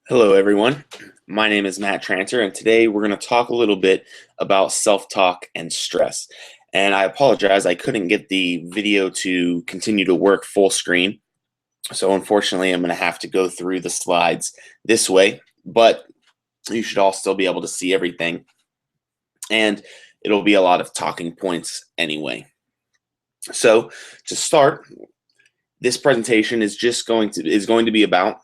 Hello, everyone. My name is Matt Tranter, and today we're going to talk a little bit about self-talk and stress. And I apologize, I couldn't get the video to continue to work full screen. So unfortunately, I'm going to have to go through the slides this way, but you should all still be able to see everything. And it'll be a lot of talking points anyway. So to start, this presentation is going to be about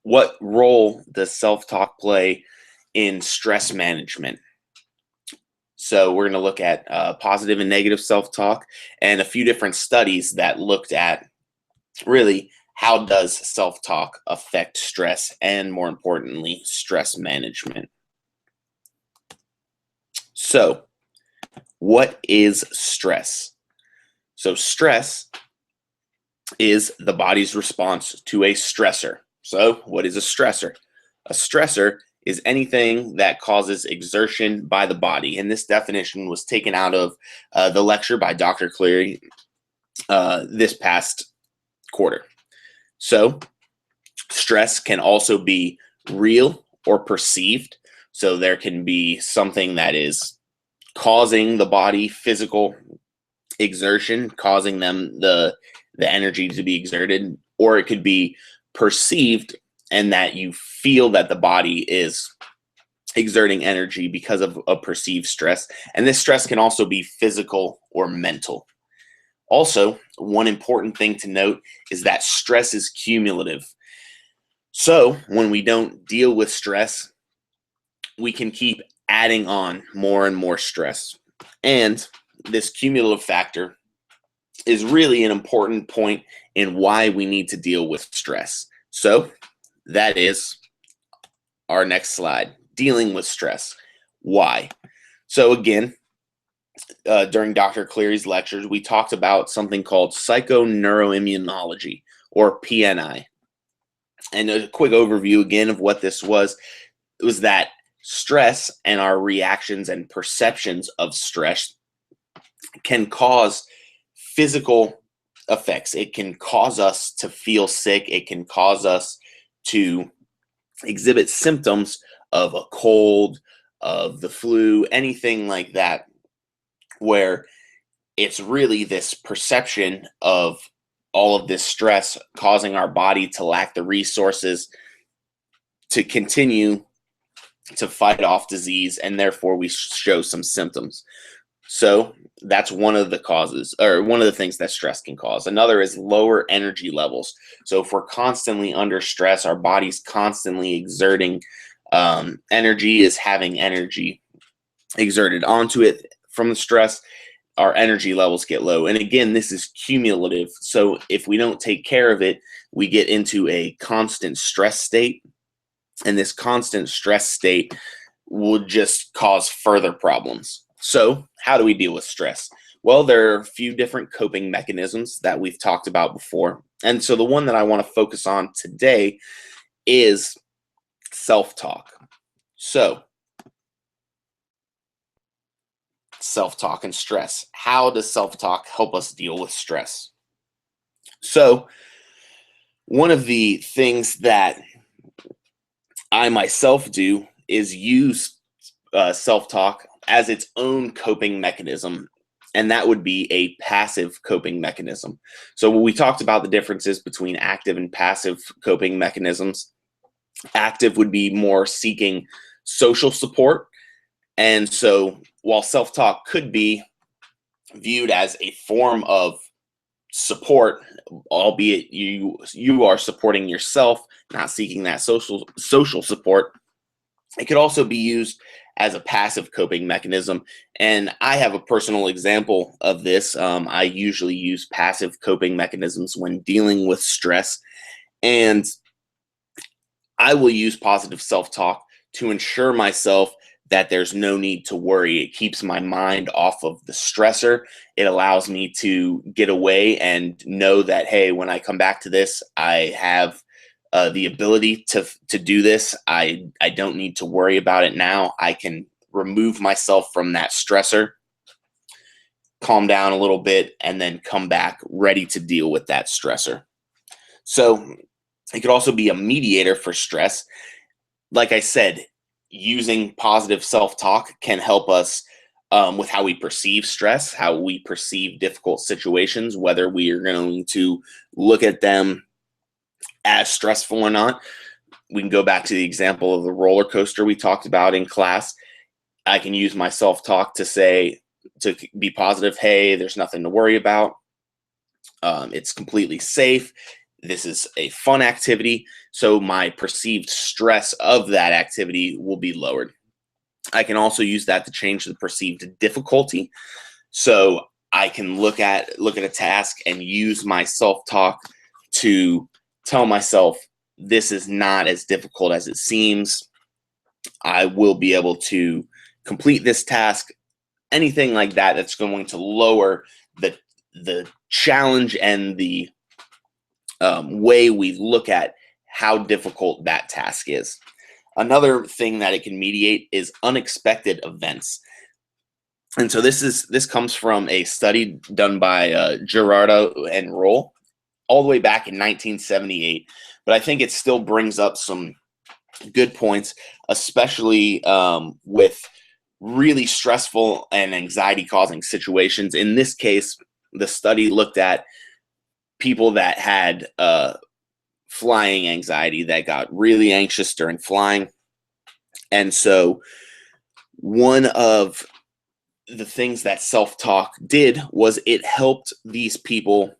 what role does self-talk play in stress management. So we're going to look at positive and negative self-talk and a few different studies that looked at really how does self-talk affect stress and, more importantly, stress management. So what is stress? So stress is the body's response to a stressor. So what is a stressor? A stressor is anything that causes exertion by the body. And this definition was taken out of the lecture by Dr. Cleary this past quarter. So stress can also be real or perceived. So there can be something that is causing the body physical exertion, causing them the energy to be exerted, or it could be perceived and that you feel that the body is exerting energy because of a perceived stress. And this stress can also be physical or mental. Also, one important thing to note is that stress is cumulative. So when we don't deal with stress, we can keep adding on more and more stress. And this cumulative factor is really an important point in why we need to deal with stress. So that is our next slide, dealing with stress. Why? So again, during Dr. Cleary's lectures, we talked about something called psychoneuroimmunology, or PNI. And a quick overview again of what this was. It was that stress and our reactions and perceptions of stress can cause physical effects. It can cause us to feel sick. It can cause us to exhibit symptoms of a cold, of the flu, anything like that, where it's really this perception of all of this stress causing our body to lack the resources to continue to fight off disease, and therefore we show some symptoms. So that's one of the causes, or one of the things that stress can cause. Another is lower energy levels. So if we're constantly under stress, our body's constantly exerting energy, is having energy exerted onto it from the stress, our energy levels get low. And again, this is cumulative. So if we don't take care of it, we get into a constant stress state. And this constant stress state will just cause further problems. So how do we deal with stress? Well, there are a few different coping mechanisms that we've talked about before. And so the one that I want to focus on today is self-talk. So self-talk and stress. How does self-talk help us deal with stress? So one of the things that I myself do is use self-talk as its own coping mechanism, and that would be a passive coping mechanism. So when we talked about the differences between active and passive coping mechanisms, active would be more seeking social support. And so while self-talk could be viewed as a form of support, albeit you are supporting yourself, not seeking that social support, it could also be used as a passive coping mechanism. And I have a personal example of this. I usually use passive coping mechanisms when dealing with stress, and I will use positive self-talk to ensure myself that there's no need to worry. It keeps my mind off of the stressor. It allows me to get away and know that, hey, when I come back to this, I have the ability to do this. I don't need to worry about it now. I can remove myself from that stressor, calm down a little bit, and then come back ready to deal with that stressor. So It could also be a mediator for stress. Like I said, using positive self-talk can help us with how we perceive stress, how we perceive difficult situations, whether we are going to look at them as stressful or not. We can go back to the example of the roller coaster we talked about in class. I can use my self-talk to say, to be positive, hey, there's nothing to worry about. It's completely safe. This is a fun activity. So my perceived stress of that activity will be lowered. I can also use that to change the perceived difficulty. So I can look at a task and use my self-talk to tell myself this is not as difficult as it seems. I will be able to complete this task. Anything like that that's going to lower the challenge and the way we look at how difficult that task is. Another thing that it can mediate is unexpected events. And so this comes from a study done by Gerardo and Roll all the way back in 1978. But I think it still brings up some good points, especially with really stressful and anxiety-causing situations. In this case, the study looked at people that had flying anxiety, that got really anxious during flying. And so one of the things that self-talk did was it helped these people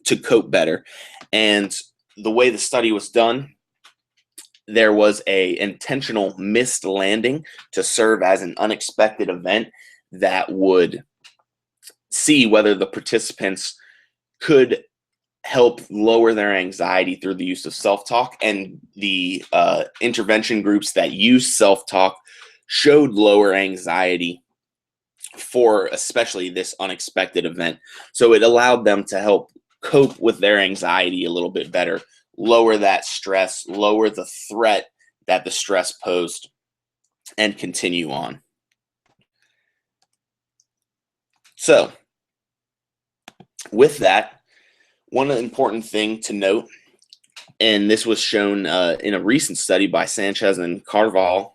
to cope better. And the way the study was done, there was a intentional missed landing to serve as an unexpected event that would see whether the participants could help lower their anxiety through the use of self-talk. And the intervention groups that use self-talk showed lower anxiety for especially this unexpected event. So it allowed them to help cope with their anxiety a little bit better, lower that stress, lower the threat that the stress posed, and continue on. So with that, one important thing to note, and this was shown in a recent study by Sanchez and Carvalho,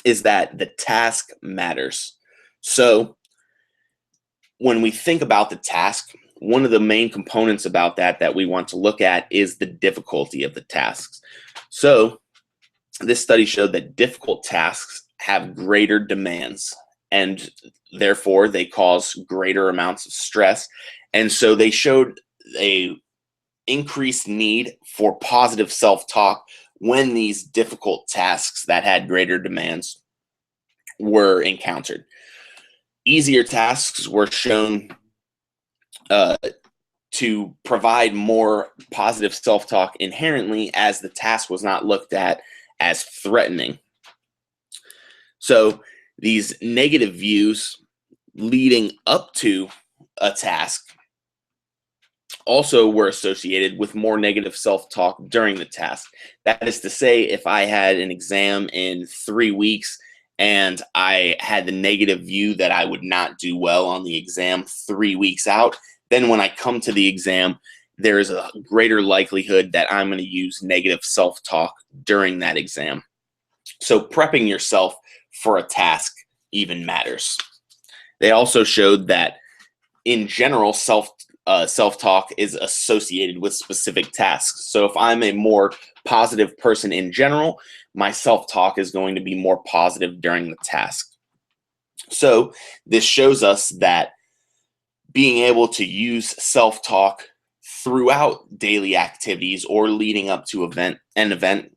is that the task matters. So when we think about the task, one of the main components about that we want to look at is the difficulty of the tasks. So this study showed that difficult tasks have greater demands, and therefore they cause greater amounts of stress. And so they showed a increased need for positive self-talk when these difficult tasks that had greater demands were encountered. Easier tasks were shown to provide more positive self-talk inherently, as the task was not looked at as threatening. So these negative views leading up to a task also were associated with more negative self-talk during the task. That is to say, if I had an exam in 3 weeks and I had the negative view that I would not do well on the exam 3 weeks out, then when I come to the exam, there is a greater likelihood that I'm going to use negative self-talk during that exam. So prepping yourself for a task even matters. They also showed that in general, self-talk is associated with specific tasks. So if I'm a more positive person in general, my self-talk is going to be more positive during the task. So this shows us that being able to use self-talk throughout daily activities or leading up to an event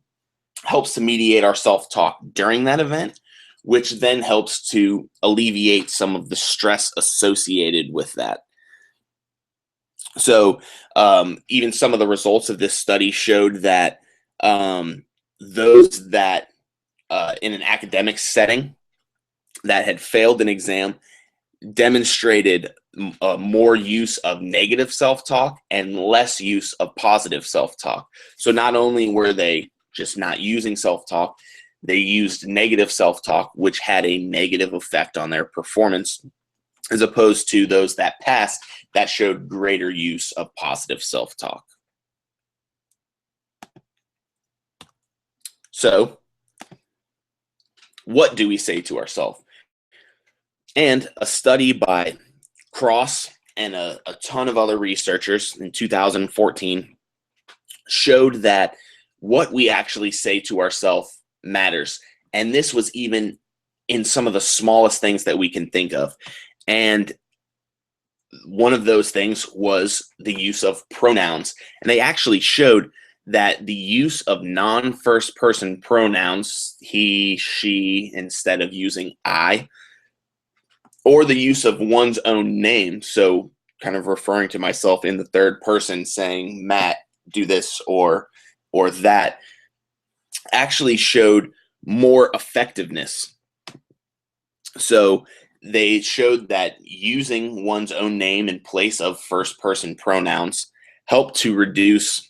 helps to mediate our self-talk during that event, which then helps to alleviate some of the stress associated with that. So even some of the results of this study showed that those that in an academic setting that had failed an exam demonstrated more use of negative self-talk and less use of positive self-talk. So not only were they just not using self-talk, they used negative self-talk, which had a negative effect on their performance, as opposed to those that passed that showed greater use of positive self-talk. So what do we say to ourselves? And a study by Cross and a ton of other researchers in 2014 showed that what we actually say to ourselves matters. And this was even in some of the smallest things that we can think of. And one of those things was the use of pronouns. And they actually showed that the use of non-first person pronouns, he, she, instead of using I, or the use of one's own name, so kind of referring to myself in the third person, saying, Matt, do this or that, actually showed more effectiveness. So they showed that using one's own name in place of first person pronouns helped to reduce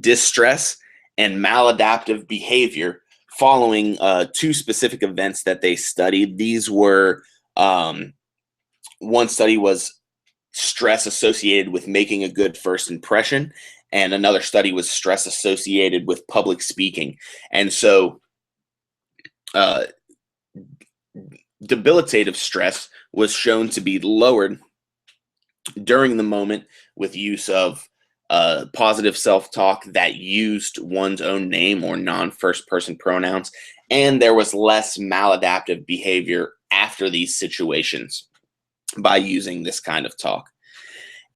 distress and maladaptive behavior following two specific events that they studied. These were one study was stress associated with making a good first impression, and another study was stress associated with public speaking. And so debilitative stress was shown to be lowered during the moment with use of positive self-talk that used one's own name or non-first person pronouns, and there was less maladaptive behavior after these situations by using this kind of talk.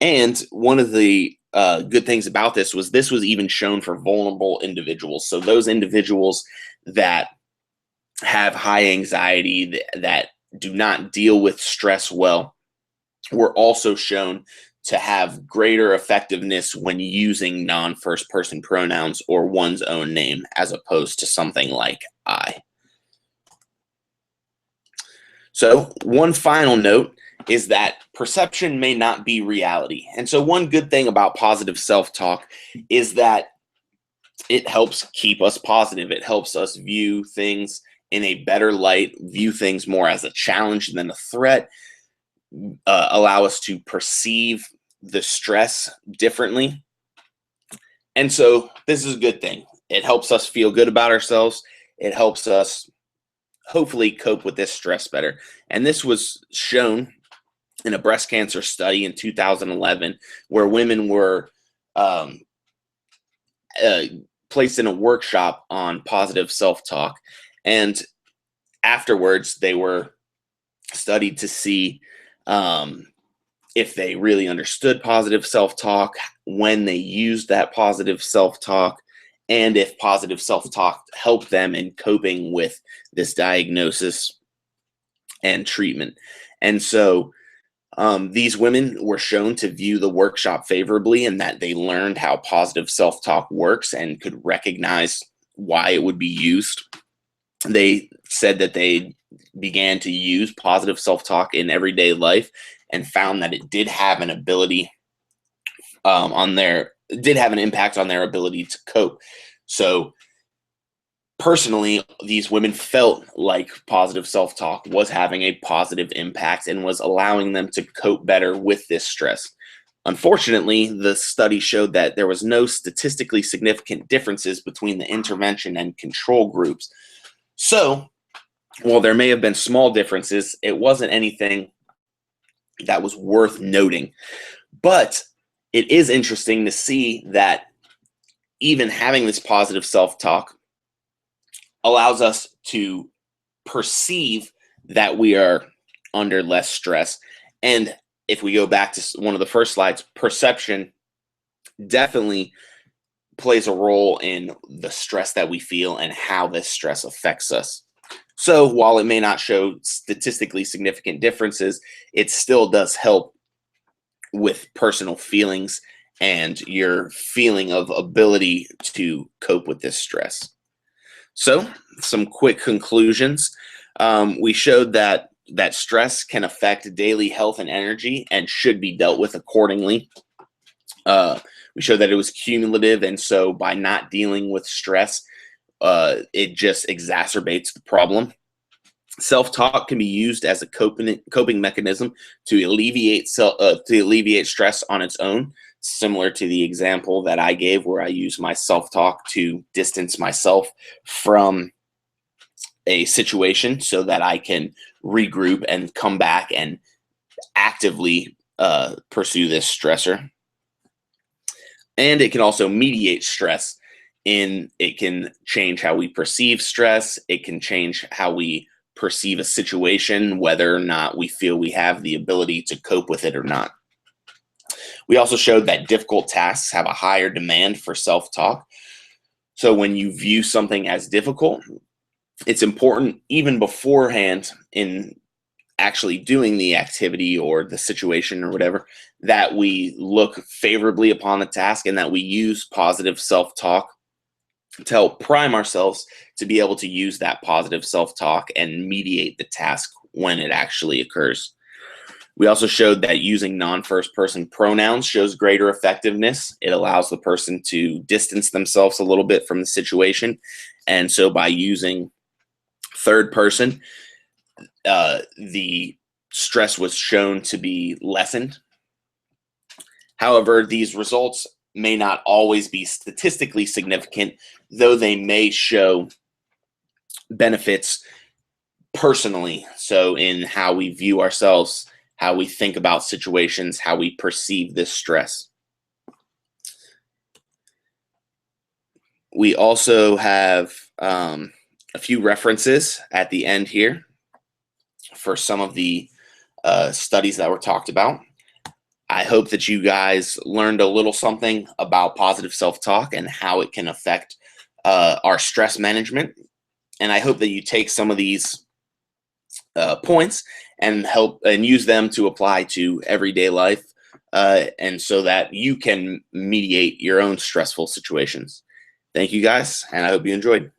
And one of the good things about this was even shown for vulnerable individuals. So those individuals that have high anxiety, that do not deal with stress well, were also shown to have greater effectiveness when using non-first person pronouns or one's own name as opposed to something like I. So one final note is that perception may not be reality. And so one good thing about positive self-talk is that it helps keep us positive. It helps us view things in a better light, view things more as a challenge than a threat, allow us to perceive the stress differently. And so this is a good thing. It helps us feel good about ourselves. It helps us hopefully cope with this stress better. And this was shown in a breast cancer study in 2011, where women were placed in a workshop on positive self-talk. And afterwards, they were studied to see if they really understood positive self-talk, when they used that positive self-talk, and if positive self-talk helped them in coping with this diagnosis and treatment. And so these women were shown to view the workshop favorably, and that they learned how positive self-talk works and could recognize why it would be used. They said that they began to use positive self-talk in everyday life and found that it did have an ability did have an impact on their ability to cope. So personally, these women felt like positive self-talk was having a positive impact and was allowing them to cope better with this stress. Unfortunately, the study showed that there was no statistically significant differences between the intervention and control groups. So, while there may have been small differences, it wasn't anything that was worth noting. But it is interesting to see that even having this positive self-talk allows us to perceive that we are under less stress. And if we go back to one of the first slides, perception definitely plays a role in the stress that we feel and how this stress affects us. So while it may not show statistically significant differences, it still does help with personal feelings and your feeling of ability to cope with this stress. So some quick conclusions. We showed that stress can affect daily health and energy and should be dealt with accordingly. We showed that it was cumulative, and so by not dealing with stress, it just exacerbates the problem. Self-talk can be used as a coping mechanism to alleviate stress on its own. similar to the example that I gave where I use my self-talk to distance myself from a situation so that I can regroup and come back and actively pursue this stressor. And it can also mediate stress in it can change how we perceive stress. It can change how we perceive a situation, whether or not we feel we have the ability to cope with it or not. We also showed that difficult tasks have a higher demand for self-talk. So when you view something as difficult, it's important even beforehand in actually doing the activity or the situation or whatever, that we look favorably upon the task and that we use positive self-talk to help prime ourselves to be able to use that positive self-talk and mediate the task when it actually occurs. We also showed that using non-first person pronouns shows greater effectiveness. It allows the person to distance themselves a little bit from the situation. And so by using third person, the stress was shown to be lessened. However, these results may not always be statistically significant, though they may show benefits personally. So in how we view ourselves, how we think about situations, how we perceive this stress. We also have a few references at the end here for some of the studies that were talked about. I hope that you guys learned a little something about positive self-talk and how it can affect our stress management. And I hope that you take some of these points and help and use them to apply to everyday life, and so that you can mediate your own stressful situations. Thank you guys, and I hope you enjoyed.